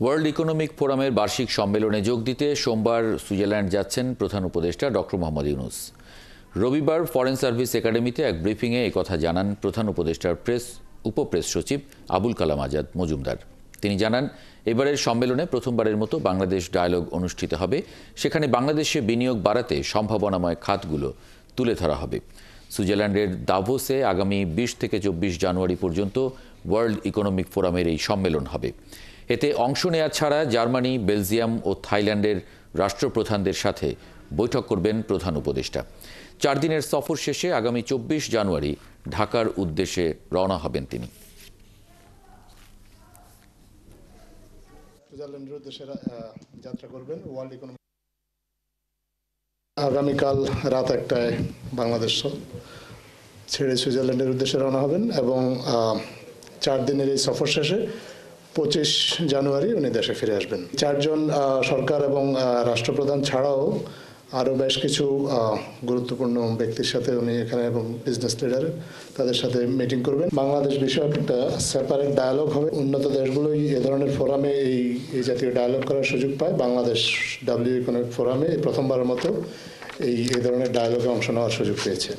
World economic ফোরামের বার্ষিক সম্মেলনে যোগ দিতে সোমবার সুইজারল্যান্ড যাচ্ছেন প্রধান উপদেষ্টা ডক্টর মোহাম্মদ ইউনূস। রবিবার ফরেন সার্ভিস একাডেমিতে এক ব্রিফিংয়ে একথা জানান প্রধান উপদেষ্টার উপপ্রেস সচিব আবুল কালাম আজাদ মজুমদার। তিনি জানান, এবারের সম্মেলনে প্রথমবারের মতো বাংলাদেশ ডায়ালগ অনুষ্ঠিত হবে। সেখানে বাংলাদেশে বিনিয়োগ বাড়াতে সম্ভাবনাময় খাতগুলো তুলে ধরা হবে। সুইজারল্যান্ডের দাভোসে আগামী 20 থেকে 24 জানুয়ারি পর্যন্ত ওয়ার্ল্ড ইকোনমিক ফোরামের এই সম্মেলন হবে। এতে অংশ নেওয়া ছাড়া জার্মানি, বেলজিয়াম ও থাইল্যান্ডের রাষ্ট্রপ্রধানদের সাথে বৈঠক করবেন প্রধান উপদেষ্টা। 4 দিনের সফর শেষে আগামী 24 জানুয়ারি ঢাকার উদ্দেশ্যে রওনা হবেন তিনি। সুইজারল্যান্ডের উদ্দেশ্যে যাত্রা করবেন। ওয়ার্ল্ড ইকোনমিক আগামীকাল রাত 1টায় বাংলাদেশ ছেড়ে সুইজারল্যান্ডের উদ্দেশ্যে রওনা হবেন এবং 4 দিনের এই সফর শেষে 25 জানুয়ারি উনি দেশে ফিরে আসবেন। 4 জন সরকার এবং রাষ্ট্রপ্রধান ছাড়াও আরও বেশ কিছু গুরুত্বপূর্ণ ব্যক্তির সাথে উনি এখানে এবং বিজনেস লিডার তাদের সাথে মিটিং করবেন। বাংলাদেশ বিষয়ক একটা সেপারেট ডায়ালগ হবে। উন্নত দেশগুলোই এ ধরনের ফোরামে এই জাতীয় ডায়ালগ করার সুযোগ পায়। বাংলাদেশ ডাব্লিউ ইকোনমিক ফোরামে প্রথমবারের মতো এই ধরনের ডায়ালগে অংশ নেওয়ার সুযোগ পেয়েছে।